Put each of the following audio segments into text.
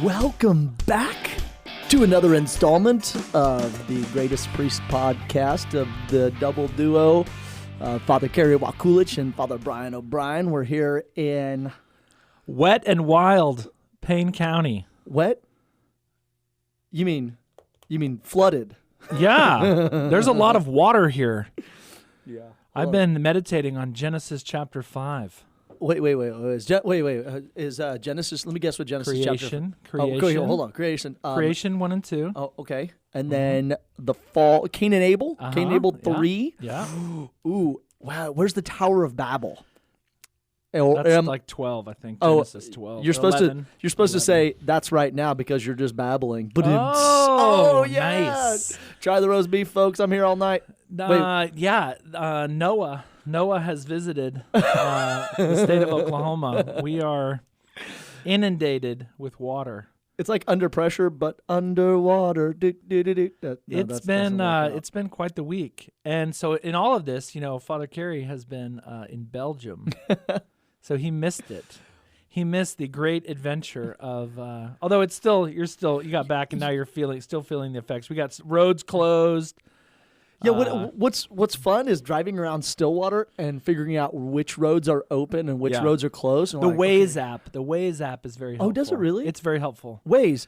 Welcome back to another installment of the Greatest Priest podcast of the double duo, Father Kerry Wakulich and Father Brian O'Brien. We're here in Wet and wild, Payne County. wet. You mean flooded? Yeah, there's a lot of water here. Yeah. I've been meditating on Genesis chapter 5. Wait. Is Genesis? Let me guess what Genesis Creation. chapter. Creation. Hold on. Creation. Creation 1 and 2. Oh, okay. And then the fall. Cain and Abel. Cain and Abel 3. Yeah. Ooh. Wow. Where's the Tower of Babel? That's like 12, I think. Genesis 12. You're supposed 11, to say that's right now because you're just babbling. Oh, yeah. nice. Try the roast beef, folks. I'm here all night. Noah has visited the state of Oklahoma. We are inundated with water. It's like Under Pressure, but underwater. It's been quite the week, and so in all of this, Father Kerry has been in Belgium, so he missed it. He missed the great adventure of. Although you got back, and now you're still feeling the effects. We got roads closed. Yeah, what's fun is driving around Stillwater and figuring out which roads are open and which roads are closed. And the Waze app is very helpful. Oh, does it really? It's very helpful. Waze.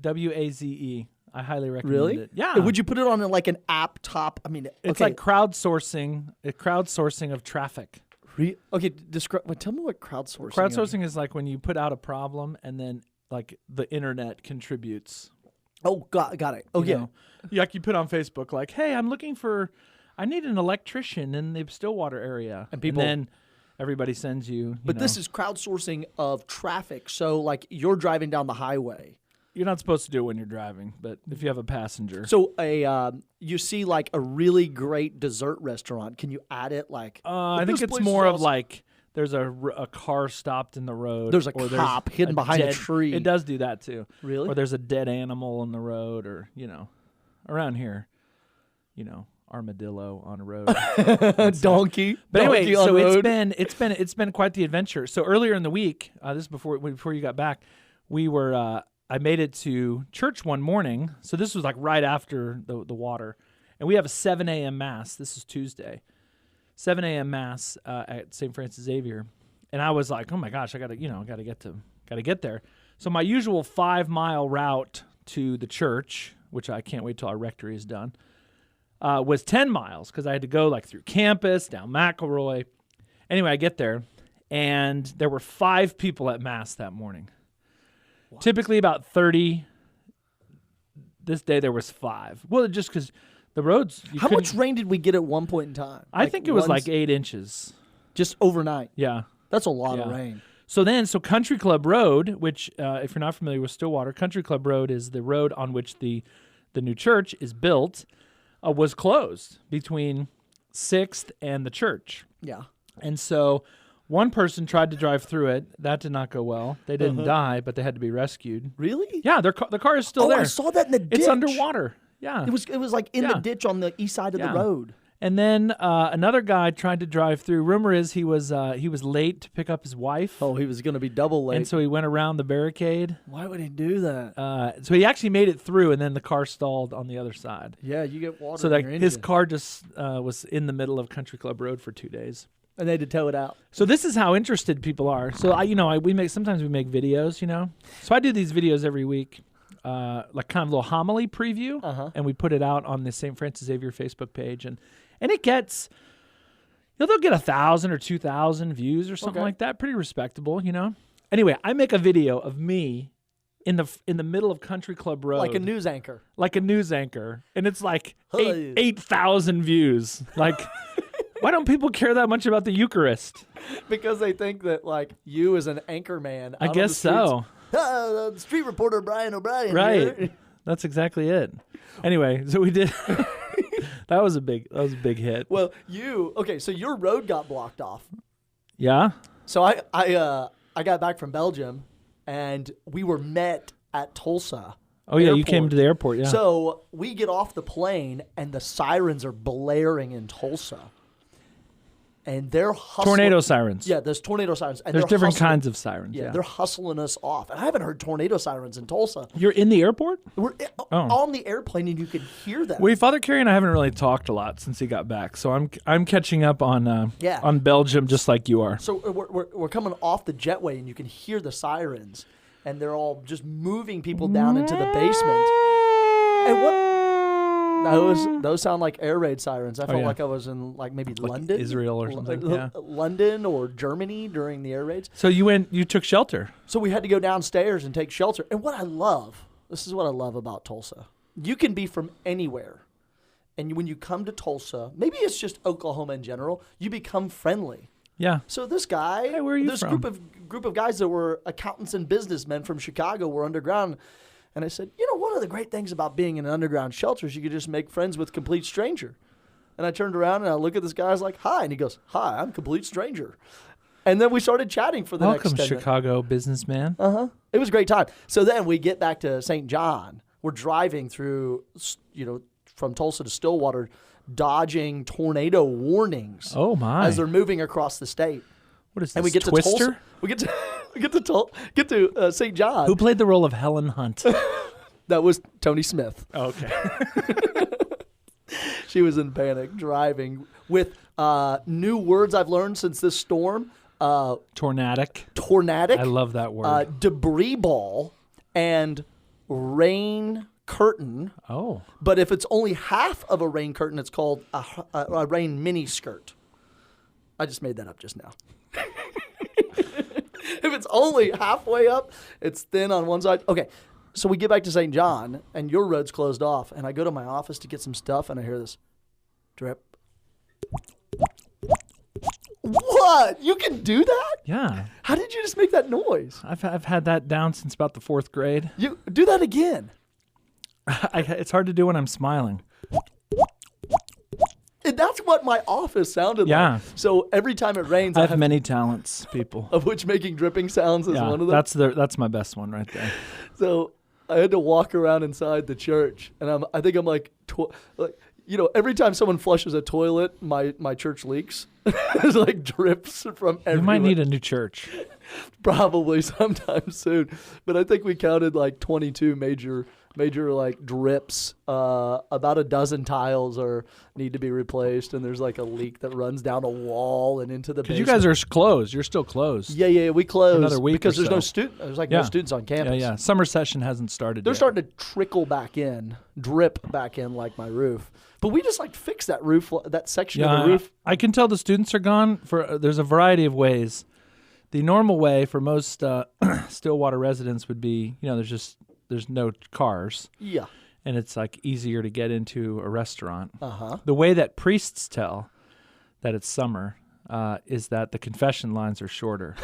W-A-Z-E. I highly recommend it. Really? Yeah. Would you put it on like an app top? I mean, it's like crowdsourcing of traffic. Okay, tell me what crowdsourcing is. Crowdsourcing is like when you put out a problem and then like the internet contributes. Oh, got it. Oh, yeah. Like you put on Facebook, like, hey, I need an electrician in the Stillwater area. And then everybody sends you. But this is crowdsourcing of traffic. So, like, you're driving down the highway. You're not supposed to do it when you're driving, but if you have a passenger. So, you see, like, a really great dessert restaurant. Can you add it, like... I think it's more of, like... There's a car stopped in the road. There's a cop hidden behind a tree. It does do that too. Really? Or there's a dead animal on the road, or around here, armadillo on a road, donkey. But anyway, donkey on road. it's been quite the adventure. So earlier in the week, this is before you got back, we were. I made it to church one morning. So this was like right after the water, and we have a 7 a.m. mass. This is Tuesday. 7 a.m. mass at St. Francis Xavier, and I was like, "Oh my gosh, I gotta get there." So my usual 5-mile route to the church, which I can't wait till our rectory is done, was 10 miles because I had to go like through campus, down McElroy. Anyway, I get there, and there were 5 people at mass that morning. What? Typically about 30. This day there was 5. Well, just because. The roads. How much rain did we get at one point in time? I think it was like 8 inches. Just overnight? Yeah. That's a lot of rain. So Country Club Road, which, if you're not familiar with Stillwater, Country Club Road is the road on which the new church is built, was closed between 6th and the church. Yeah. And so one person tried to drive through it. That did not go well. They didn't die, but they had to be rescued. Really? Yeah, the car is still there. I saw that in the ditch. It's underwater. Yeah. It was like in the ditch on the east side of the road. And then another guy tried to drive through. Rumor is he was late to pick up his wife. Oh, he was going to be double late. And so he went around the barricade. Why would he do that? So he actually made it through, and then the car stalled on the other side. Yeah, you get water so in your engine. His car just was in the middle of Country Club Road for 2 days. And they had to tow it out. So this is how interested people are. So sometimes we make videos, So I do these videos every week. Like kind of a little homily preview, and we put it out on the St. Francis Xavier Facebook page, and it gets, they'll get 1,000 or 2,000 views or something like that, pretty respectable, Anyway, I make a video of me in the middle of Country Club Road, like a news anchor, and it's like 8,000 views. Like, why don't people care that much about the Eucharist? Because they think that like you as an anchor man. I guess so. Street reporter Brian O'Brien. Right. Here. That's exactly it. Anyway, so we did. That was a big hit. Well, so your road got blocked off. Yeah. So I got back from Belgium, and we were met at Tulsa. Oh yeah, you came to the airport. Yeah. So we get off the plane, and the sirens are blaring in Tulsa. and they're hustling. Tornado sirens. Yeah, there's tornado sirens. And There's they're different hustling- kinds of sirens. Yeah, Yeah. they're hustling us off. And I haven't heard tornado sirens in Tulsa. You're in the airport? We're on the airplane, and you can hear them. Father Kerry and I haven't really talked a lot since he got back, so I'm catching up on Belgium just like you are. So we're coming off the jetway, and you can hear the sirens, and they're all just moving people down into the basement. And what? Those sound like air raid sirens. I felt like I was in maybe London, Israel or something. Yeah. London or Germany during the air raids. So you took shelter. So we had to go downstairs and take shelter. And this is what I love about Tulsa. You can be from anywhere. And when you come to Tulsa, maybe it's just Oklahoma in general, you become friendly. Yeah. So this guy, hey, where are you this from? group of guys that were accountants and businessmen from Chicago were underground. And I said, one of the great things about being in an underground shelter is you could just make friends with a complete stranger. And I turned around and I look at this guy, I was like, hi. And he goes, hi, I'm a complete stranger. And then we started chatting for the next 10 minutes. Welcome, Chicago businessman. It was a great time. So then we get back to St. John. We're driving through, from Tulsa to Stillwater, dodging tornado warnings. Oh, my. As they're moving across the state. What is this, And we get Twister? to Tulsa. We get to St. John. Who played the role of Helen Hunt? That was Tony Smith. Oh, okay. She was in panic driving with new words I've learned since this storm. Tornadic. Tornadic. I love that word. Debris ball and rain curtain. Oh. But if it's only half of a rain curtain, it's called a rain mini skirt. I just made that up just now. If it's only halfway up, it's thin on one side. Okay, so we get back to St. John, and your road's closed off, and I go to my office to get some stuff, and I hear this drip. What? You can do that? Yeah. How did you just make that noise? I've had that down since about the 4th grade. You do that again. It's hard to do when I'm smiling. And that's what my office sounded like. So every time it rains, I have many talents, people. Of which making dripping sounds is one of them. That's my best one right there. So I had to walk around inside the church, and I think I'm like, every time someone flushes a toilet, my church leaks. There's like drips from everywhere. You might need a new church. Probably sometime soon. But I think we counted like 22 major like drips. About a dozen tiles need to be replaced, and there's like a leak that runs down a wall and into the basement. You guys are closed. You're still closed. Yeah, we closed another week because there's so. no student. There's no students on campus. Yeah. Summer session hasn't started. They're yet. starting to trickle back in, drip back in like my roof. But we just fix that roof, that section of the roof. I can tell the students are gone. There's a variety of ways. The normal way for most Stillwater residents would be, there's no cars. Yeah. And it's like easier to get into a restaurant. Uh-huh. The way that priests tell that it's summer is that the confession lines are shorter.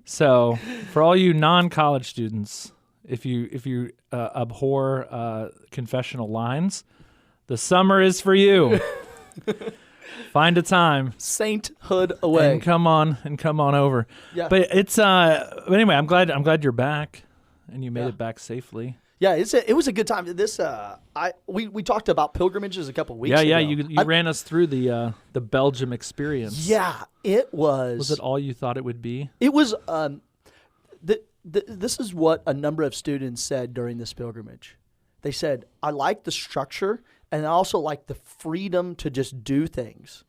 So for all you non-college students, if you abhor confessional lines, the summer is for you. Find a time, sainthood away, and come on over. Yeah. But it's but anyway, I'm glad you're back, and you made it back safely. Yeah, it was a good time. This we talked about pilgrimages a couple weeks ago. Yeah, you ran us through the Belgium experience. Yeah, it was. Was it all you thought it would be? It was. This is what a number of students said during this pilgrimage. They said, I like the structure, and I also like the freedom to just do things.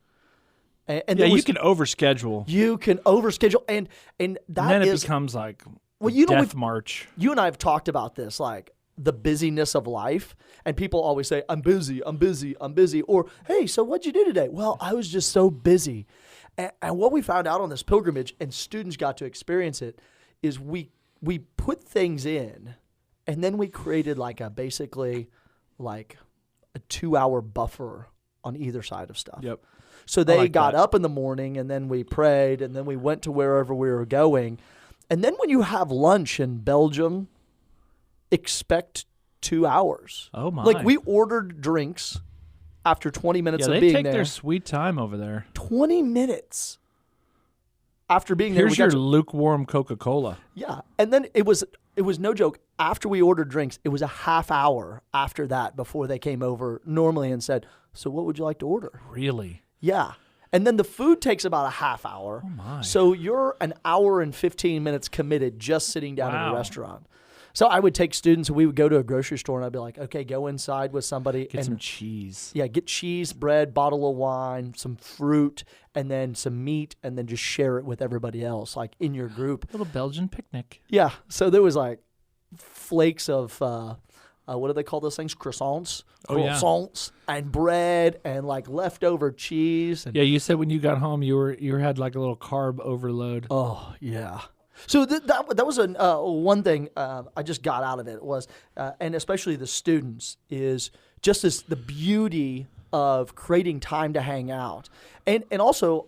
And you can overschedule. You can overschedule, and then it becomes like death march. You and I have talked about this, like the busyness of life, and people always say, I'm busy, or, hey, so what'd you do today? Well, I was just so busy. And what we found out on this pilgrimage, and students got to experience it, is we put things in, and then we created basically a 2-hour buffer on either side of stuff. Yep. So they got up in the morning, and then we prayed, and then we went to wherever we were going. And then when you have lunch in Belgium, expect 2 hours. Oh, my. We ordered drinks after 20 minutes of being there. Yeah, they take their sweet time over there. 20 minutes after being there. Here's your lukewarm Coca-Cola. Yeah. And then it was no joke. After we ordered drinks, it was a half hour after that before they came over normally and said, so what would you like to order? Really? Yeah. And then the food takes about a half hour. Oh, my. So you're an hour and 15 minutes committed just sitting down at a restaurant. So I would take students and we would go to a grocery store and I'd be like, okay, go inside with somebody. Get some cheese. Yeah, get cheese, bread, bottle of wine, some fruit, and then some meat, and then just share it with everybody else, like in your group. Little Belgian picnic. Yeah. So there was like flakes of, what do they call those things? Croissants. Oh, yeah. Croissants and bread and like leftover cheese. And, Yeah, you said when you got home you had like a little carb overload. oh, yeah. So that was one thing I just got out of it was, and especially the students, is just the beauty of creating time to hang out. And also,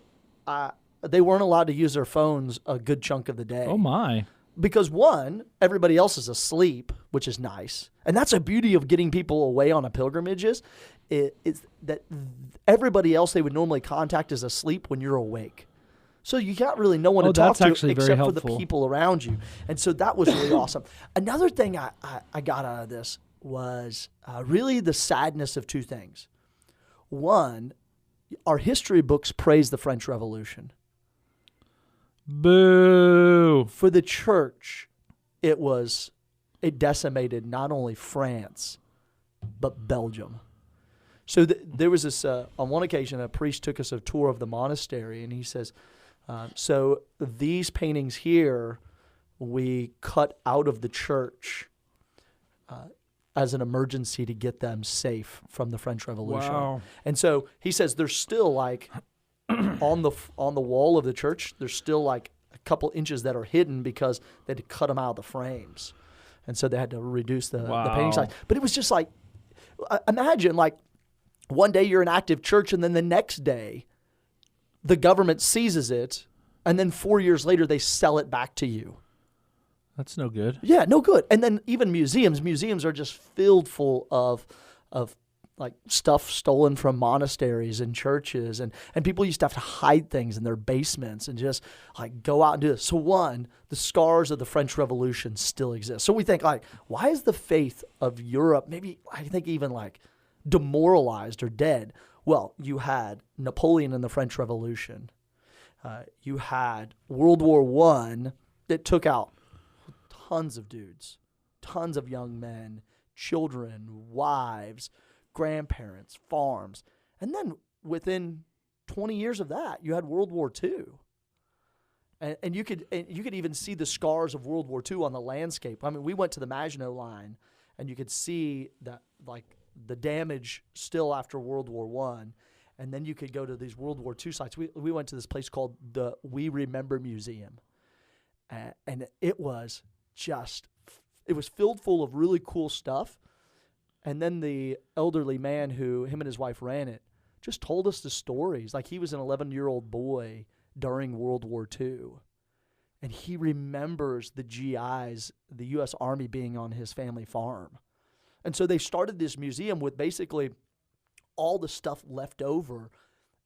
they weren't allowed to use their phones a good chunk of the day. Oh, my. Because one, everybody else is asleep, which is nice. And that's a beauty of getting people away on a pilgrimage is that everybody else they would normally contact is asleep when you're awake. So you got really no one to talk to except for the people around you. And so that was really awesome. Another thing I got out of this was really the sadness of two things. One, our history books praise the French Revolution. Boo. For the church, it decimated not only France, but Belgium. So there was this, on one occasion, a priest took us a tour of the monastery, and he says, so these paintings here, we cut out of the church as an emergency to get them safe from the French Revolution. Wow. And so he says there's still like on the wall of the church, there's still like a couple inches that are hidden because they had to cut them out of the frames. And so they had to reduce the painting size. But it was just like, imagine like one day you're an active church and then the next day the government seizes it and then 4 years later they sell it back to you. That's no good. Yeah, no good. And then even museums are just filled full of like stuff stolen from monasteries and churches, and people used to have to hide things in their basements and just like go out and do this. So one, the scars of the French Revolution still exist. So we think like, why is the faith of Europe maybe I think even like demoralized or dead? Well, you had Napoleon in the French Revolution. You had World War I that took out tons of dudes, tons of young men, children, wives, grandparents, farms. And then within 20 years of that, you had World War II. And you could even see the scars of World War II on the landscape. I mean, we went to the Maginot Line, and you could see that like the damage still after World War I. And then you could go to these World War II sites. We went to this place called the We Remember Museum. And it was filled full of really cool stuff. And then the elderly man him and his wife ran it, just told us the stories. Like he was an 11-year-old boy during World War II. And he remembers the GIs, the U.S. Army being on his family farm. And so they started this museum with basically all the stuff left over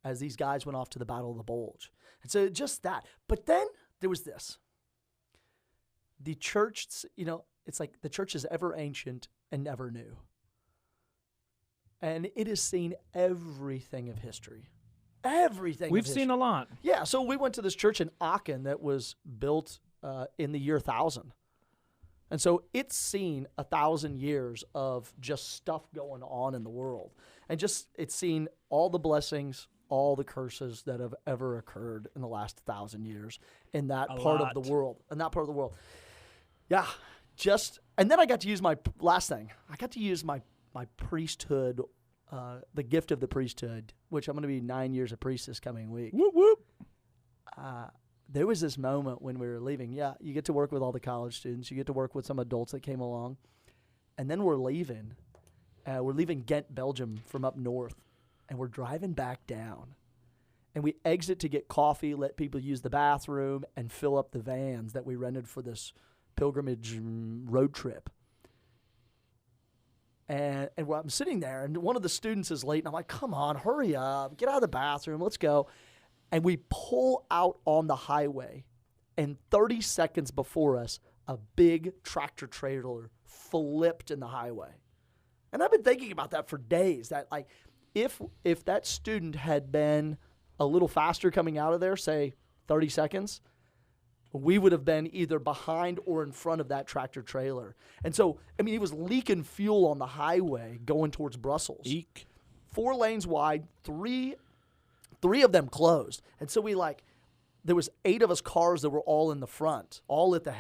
as these guys went off to the Battle of the Bulge. And so just that. But then there was this. The church, it's like the church is ever ancient and never new. And it has seen everything of history. Everything. We've seen a lot. Yeah, so we went to this church in Aachen that was built in the year 1000. And so it's seen 1,000 years of just stuff going on in the world. And it's seen all the blessings, all the curses that have ever occurred in the last 1,000 years in that part of the world. Yeah, and then I got to use my last thing. I got to use my priesthood, the gift of the priesthood, which I'm going to be 9 years a priest this coming week. Whoop, whoop. There was this moment when we were leaving. Yeah, you get to work with all the college students. You get to work with some adults that came along. And then we're leaving. We're leaving Ghent, Belgium from up north. And we're driving back down. And we exit to get coffee, let people use the bathroom, and fill up the vans that we rented for this pilgrimage road trip. And I'm sitting there, and one of the students is late, and I'm like, come on, hurry up, get out of the bathroom, let's go. And we pull out on the highway, and 30 seconds before us, a big tractor trailer flipped in the highway. And I've been thinking about that for days, that like if that student had been a little faster coming out of there, say 30 seconds, we would have been either behind or in front of that tractor trailer. And so, I mean, he was leaking fuel on the highway going towards Brussels. Eek. 4 lanes wide, three of them closed. And so there was 8 of us cars that were all in the front, all at the,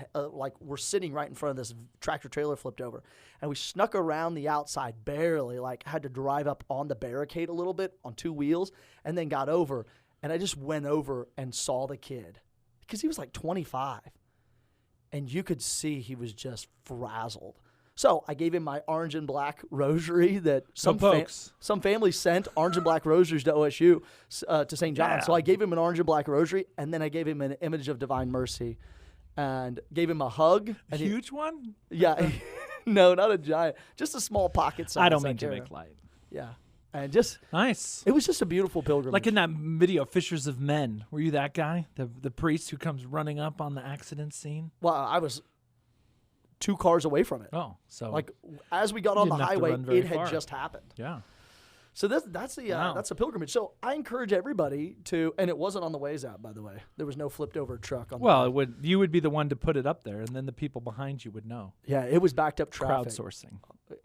we're sitting right in front of this tractor trailer flipped over. And we snuck around the outside barely, had to drive up on the barricade a little bit on 2 wheels, and then got over. And I just went over and saw the kid because he was like 25. And you could see he was just frazzled. So I gave him my orange and black rosary that some families sent orange and black rosaries to OSU, to St. John. Yeah. So I gave him an orange and black rosary, and then I gave him an image of divine mercy and gave him a hug. A huge one? Yeah. No, not a giant. Just a small pocket size. I don't mean to make light. Yeah. And just nice. It was just a beautiful pilgrimage. Like in that video, Fishers of Men. Were you that guy? The priest who comes running up on the accident scene? Well, I was 2 cars away from it. Oh, so as we got on the highway, it had far. just happened. Yeah. So that's a pilgrimage. So I encourage everybody to, and it wasn't on the Waze app, by the way. There was no flipped over truck on. You would be the one to put it up there, and then the people behind you would know. Yeah, it was backed up traffic. Crowdsourcing.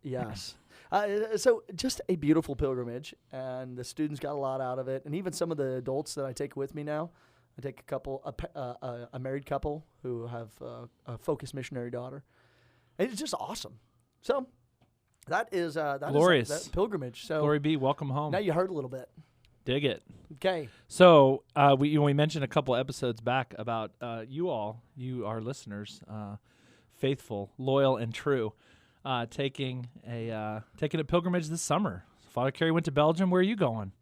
Yes. So just a beautiful pilgrimage, and the students got a lot out of it, and even some of the adults that I take with me now. I take a married couple who have a focused missionary daughter. And it's just awesome. So that is glorious. That pilgrimage. So Glory be, welcome home. Now you heard a little bit. Dig it. Okay. So we mentioned a couple episodes back about you our listeners, faithful, loyal, and true, taking a pilgrimage this summer. Father Kerry went to Belgium. Where are you going?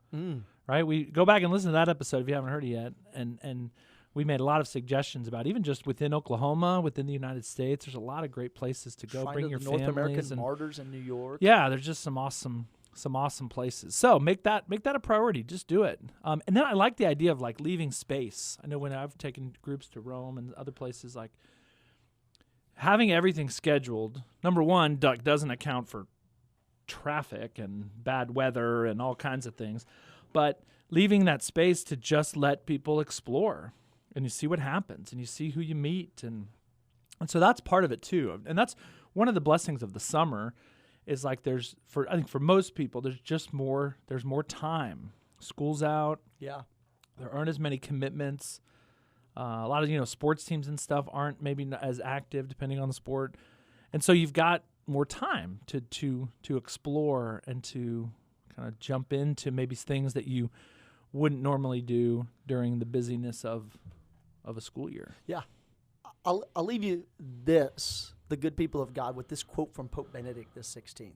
Right? We go back and listen to that episode if you haven't heard it yet, and we made a lot of suggestions about even just within Oklahoma, within the United States. There's a lot of great places to go. Bring your North families American and martyrs in New York. Yeah, there's just some awesome places. So make that a priority. Just do it. And then I like the idea of leaving space. I know when I've taken groups to Rome and other places, having everything scheduled. Number one, doesn't account for traffic and bad weather and all kinds of things, but leaving that space to just let people explore. And you see what happens, and you see who you meet, and so that's part of it too. And that's one of the blessings of the summer, is I think for most people, there's more time. School's out. Yeah. There aren't as many commitments. A lot of sports teams and stuff aren't maybe as active depending on the sport, and so you've got more time to explore and to kind of jump into maybe things that you wouldn't normally do during the busyness of a school year. Yeah. I'll leave you the good people of God, with this quote from Pope Benedict XVI.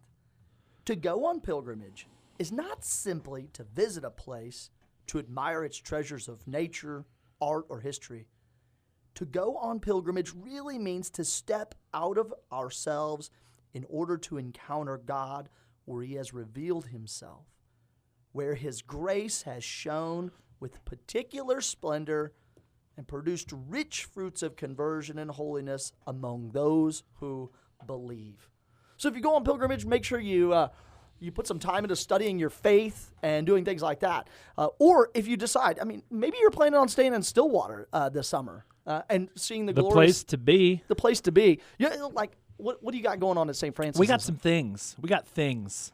To go on pilgrimage is not simply to visit a place to admire its treasures of nature, art, or history. To go on pilgrimage really means to step out of ourselves in order to encounter God where He has revealed Himself, where His grace has shone with particular splendor and produced rich fruits of conversion and holiness among those who believe. So if you go on pilgrimage, make sure you put some time into studying your faith and doing things like that. Or if you decide, maybe you're planning on staying in Stillwater this summer and seeing the place to be. The place to be. Yeah, what do you got going on at St. Francis? We got some things. We got things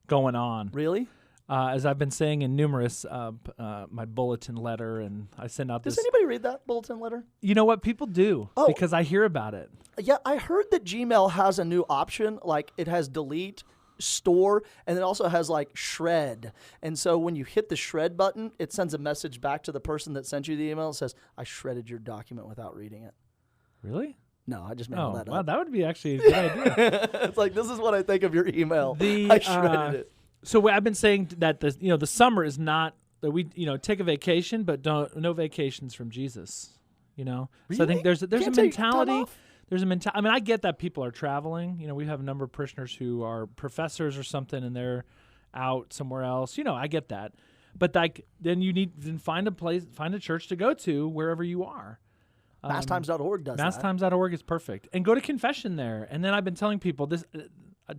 going on. Really? As I've been saying in numerous my bulletin letter, and I send out this. Does anybody read that bulletin letter? You know what? People do, because I hear about it. Yeah, I heard that Gmail has a new option. It has delete, store, and it also has shred. And so when you hit the shred button, it sends a message back to the person that sent you the email and says, "I shredded your document without reading it." Really? No, I just made all that up. Wow, that would be actually a good idea. It's this is what I think of your email. I shredded it. So I've been saying that the summer is not that we take a vacation, but no vacations from Jesus. Really? So I think there's a mentality. There's a mentality. I get that people are traveling. We have a number of parishioners who are professors or something, and they're out somewhere else. I get that, but then you need to find a church to go to wherever you are. Masstimes.org does that. Masstimes.org is perfect, and go to confession there. And then I've been telling people this.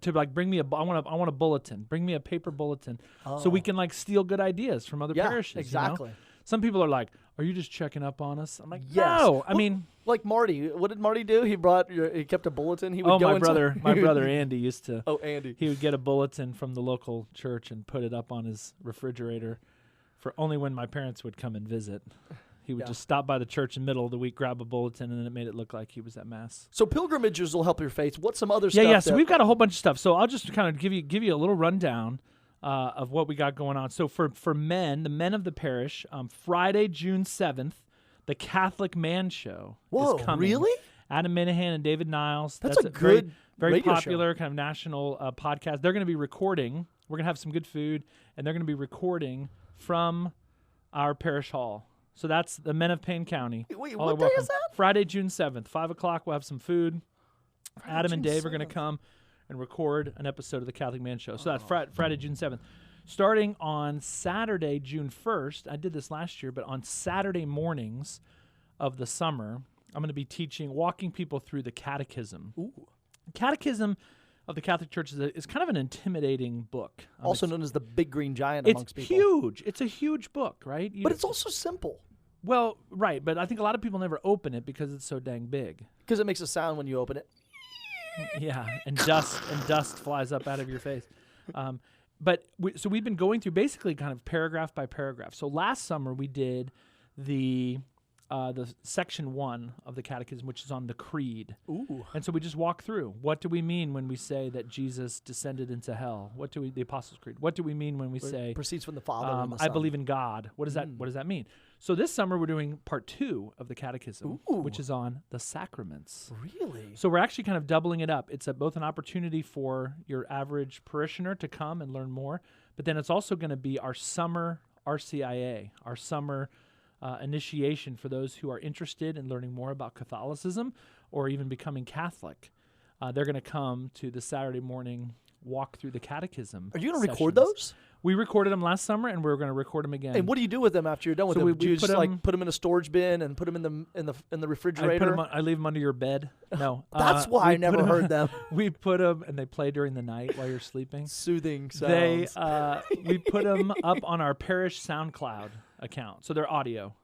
to like bring me I want a bulletin. Bring me a paper bulletin so we can like steal good ideas from other parishes. Exactly. You know? Some people are like, "Are you just checking up on us?" I'm like, yes. "No." I mean, like Marty. What did Marty do? He kept a bulletin. He would my brother Andy used to. Oh, Andy. He would get a bulletin from the local church and put it up on his refrigerator for only when my parents would come and visit. He would just stop by the church in the middle of the week, grab a bulletin, and then it made it look like he was at mass. So pilgrimages will help your faith. What's some other stuff? Yeah. So we've got a whole bunch of stuff. So I'll just kind of give you a little rundown of what we got going on. So for men, the men of the parish, Friday, June 7th, the Catholic Man Show is coming. Really? Adam Minahan and David Niles. That's a good very radio popular show. kind of national podcast. They're going to be recording. We're going to have some good food, and they're going to be recording from our parish hall. So that's the men of Payne County. Wait, All what are day welcome. is that? Friday, June 7th, 5 o'clock. We'll have some food. Adam and June Dave are going to 7th. come and record an episode of the Catholic Man Show. So that's Friday, June 7th. Starting on Saturday, June 1st, I did this last year, but on Saturday mornings of the summer, I'm going to be walking people through the Catechism. Ooh. Catechism of the Catholic Church is kind of an intimidating book. Also known as the big green giant It's amongst people. huge. It's a huge book, right? But it's also simple Well, right, but I think a lot of people never open it because it's so dang big. because it makes a sound when you open it. Yeah, and dust flies up out of your face. But we've been going through basically kind of paragraph by paragraph. So last summer we did the section 1 of the Catechism, which is on the Creed. Ooh. And so we just walk through. What do we mean when we say that Jesus descended into hell? The Apostles' Creed. What do we mean when we say Proceeds from the Father and the I Son. believe in God? What does that mean? So this summer we're doing part 2 of the Catechism, which is on the sacraments. Really? So we're actually kind of doubling it up. It's both an opportunity for your average parishioner to come and learn more, but then it's also going to be our summer RCIA, our summer initiation for those who are interested in learning more about Catholicism or even becoming Catholic. They're going to come to the Saturday morning walk through the Catechism. Are you going to record sessions. those? We recorded them last summer, and we're going to record them again. And what do you do with them after you're done with So them? we Do you put just them- put them in a storage bin and put them in the refrigerator? I leave them under your bed. No, That's why we I never put 'em- heard them. We put them, and they play during the night while you're sleeping. Soothing sounds. We put them up on our parish SoundCloud account, so they're audio,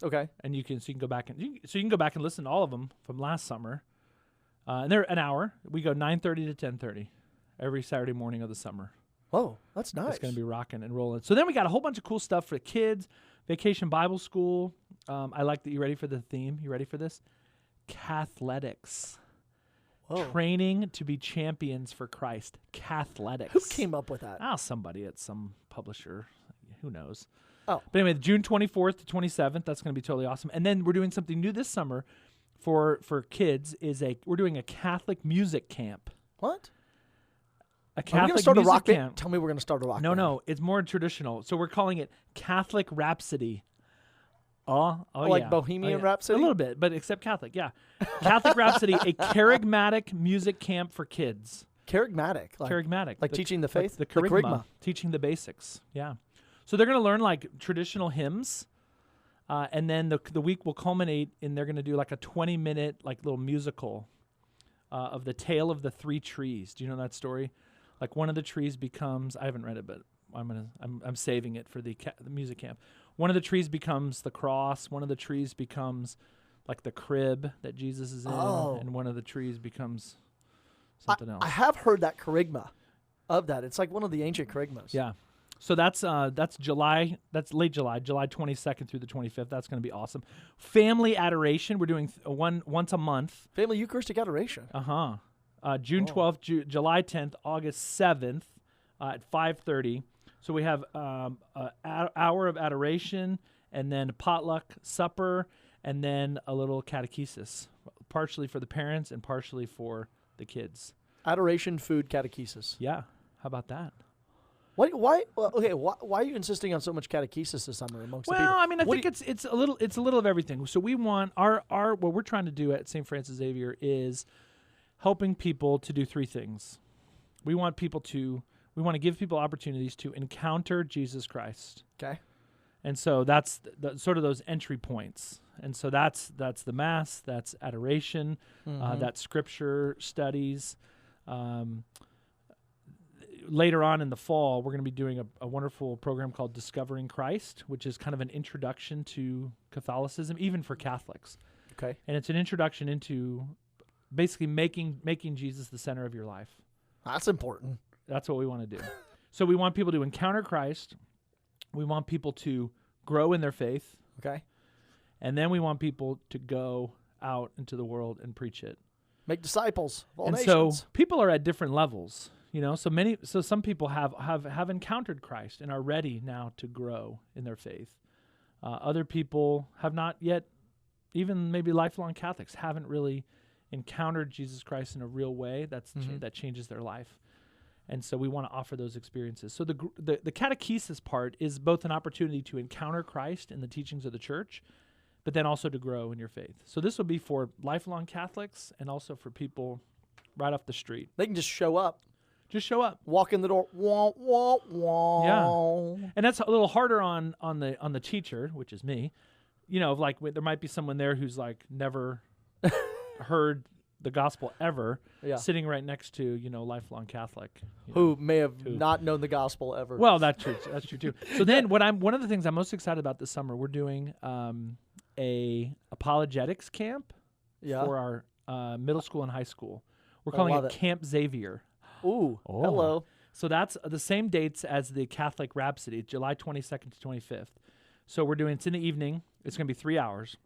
Okay. and you can go back and listen to all of them from last summer. And they're an hour. We go 9:30 to 10:30 every Saturday morning of the summer. Oh, that's nice. It's going to be rocking and rolling. So then we got a whole bunch of cool stuff for the kids. Vacation Bible School. I like that. You ready for the theme? You ready for this? Cathletics. Whoa. Training to be champions for Christ. Cathletics. Who came up with that? Somebody at some publisher. Who knows? Oh. But anyway, June 24th to 27th. That's going to be totally awesome. And then we're doing something new this summer for kids. We're doing a Catholic music camp. What? A Are we Catholic going to start a music rock band? camp. Tell me we're going to start a rock band. No, it's more traditional. So we're calling it Catholic Rhapsody. Oh Like yeah. Bohemian Yeah. Rhapsody? A little bit, but except Catholic, yeah. Catholic Rhapsody, a charismatic music camp for kids. Charismatic. Charismatic. Like teaching the faith? The The charisma, charisma. teaching the basics, yeah. So they're going to learn like traditional hymns, and then the week will culminate in they're going to do like a 20-minute like little musical of the Tale of the Three Trees. Do you know that story? Like one of the trees becomes, I haven't read it, but I'm saving it for the music camp. One of the trees becomes the cross. One of the trees becomes like the crib that Jesus is in, and one of the trees becomes something else. I have heard that charisma of that. It's like one of the ancient charismas. Yeah. So that's July. That's late July, July 22nd through the 25th. That's going to be awesome. Family adoration. We're doing once a month. Family Eucharistic Adoration. June 12th, July 10th, August 7th at 5:30. So we have an hour of adoration, and then potluck supper, and then a little catechesis, partially for the parents and partially for the kids. Adoration, food, catechesis. Yeah. How about that? Why are you insisting on so much catechesis this summer amongst the people? Well, I mean, I think it's a little of everything. So we want our what we're trying to do at St. Francis Xavier is helping people to do three things. We want to give people opportunities to encounter Jesus Christ. Okay. And so that's sort of those entry points. And so that's the Mass, that's adoration, that's Scripture studies. later on in the fall, we're going to be doing a wonderful program called Discovering Christ, which is kind of an introduction to Catholicism, even for Catholics. Okay. And it's an introduction into basically making Jesus the center of your life. That's important. That's what we want to do. So we want people to encounter Christ. We want people to grow in their faith. Okay. And then we want people to go out into the world and preach it. Make disciples of all And nations. so people are at different levels, you know. So some people have encountered Christ and are ready now to grow in their faith. Other people have not yet, even maybe lifelong Catholics, haven't really encountered Jesus Christ in a real way that changes their life. And so we want to offer those experiences. So the catechesis part is both an opportunity to encounter Christ in the teachings of the church, but then also to grow in your faith. So this will be for lifelong Catholics and also for people right off the street. They can just show up. Just show up. Walk in the door. Wah, wah, wah. Yeah. And that's a little harder on the teacher, which is me. You know, like there might be someone there who's like never heard the gospel ever, sitting right next to, you know, lifelong Catholic. Who may have not known the gospel ever. Well, that's true. That's true too. So then one of the things I'm most excited about this summer, we're doing a apologetics camp for our middle school and high school. We're calling it Camp Xavier. Ooh, hello. So that's the same dates as the Catholic Rhapsody, July 22nd to 25th. So it's in the evening. It's going to be 3 hours.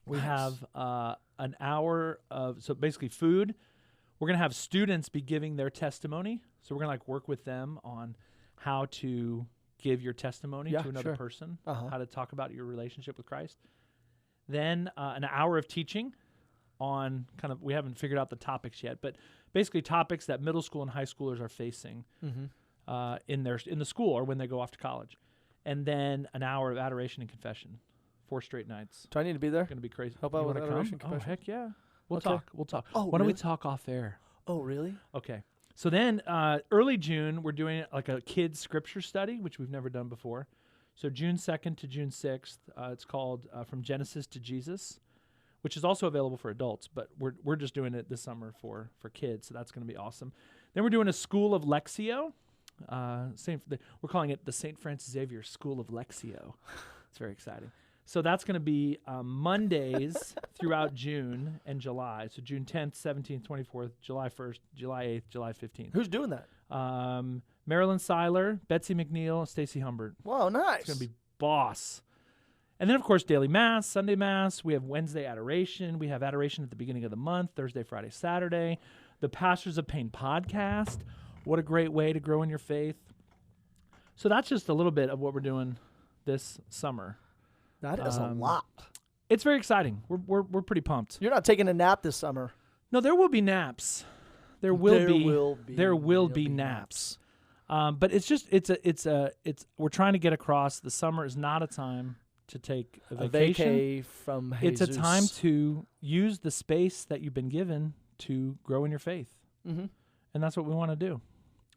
We have an hour of, so basically food. We're going to have students be giving their testimony. So we're going to work with them on how to give your testimony to another person, how to talk about your relationship with Christ. Then an hour of teaching on we haven't figured out the topics yet, but basically topics that middle school and high schoolers are facing in the school or when they go off to college. And then an hour of adoration and confession, 4 straight nights. Do I need to be there? It's going to be crazy. Help out with adoration and confession? Oh, heck yeah. We'll talk. Oh, Why don't we talk off air? Oh, really? Okay. So then early June, we're doing like a kids scripture study, which we've never done before. So June 2nd to June 6th, it's called From Genesis to Jesus, which is also available for adults, but we're just doing it this summer for kids, so that's going to be awesome. Then we're doing a School of Lectio. We're calling it the St. Francis Xavier School of Lectio. It's very exciting. So that's going to be Mondays throughout June and July. So June 10th, 17th, 24th, July 1st, July 8th, July 15th. Who's doing that? Marilyn Seiler, Betsy McNeil, Stacy Humbert. Whoa, nice. It's going to be boss. And then, of course, daily Mass, Sunday Mass. We have Wednesday adoration. We have adoration at the beginning of the month, Thursday, Friday, Saturday. The Pastors of Payne podcast. What a great way to grow in your faith. So that's just a little bit of what we're doing this summer. That is a lot. It's very exciting. We're pretty pumped. You're not taking a nap this summer. No, there will be naps. There will be naps. But we're trying to get across. The summer is not a time to take a vacation. Vacay from Jesus. It's a time to use the space that you've been given to grow in your faith. Mm-hmm. And that's what we want to do.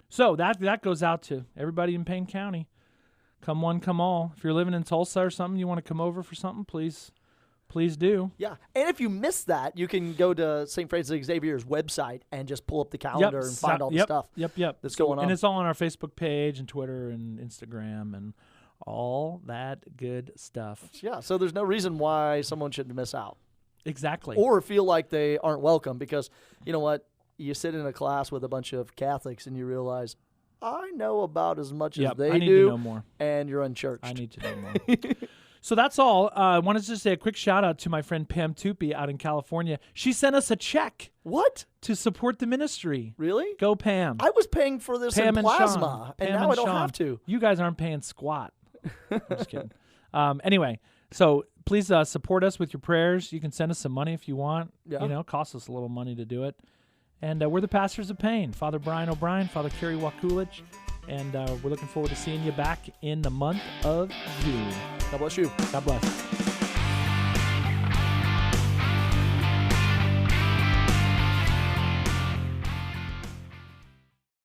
So that goes out to everybody in Payne County. Come one, come all. If you're living in Tulsa or something, you want to come over for something, please do. Yeah. And if you missed that, you can go to St. Francis Xavier's website and just pull up the calendar and find all the stuff that's going on. And it's all on our Facebook page and Twitter and Instagram and all that good stuff. Yeah. So there's no reason why someone should miss out. Exactly. Or feel like they aren't welcome because, you know what? You sit in a class with a bunch of Catholics and you realize, I know about as much as they do. I need to know more. And you're unchurched. I need to know more. So that's all. I wanted to say a quick shout out to my friend Pam Tupi out in California. She sent us a check. What? To support the ministry. Really? Go Pam. I was paying for this Pam in plasma, and now I don't have to. You guys aren't paying squat. I'm just kidding. Anyway, so please support us with your prayers. You can send us some money if you want. Yeah. You know, it costs us a little money to do it. And we're the Pastors of Payne, Father Brian O'Brien, Father Kerry Wakulich, and we're looking forward to seeing you back in the month of June. God bless you. God bless.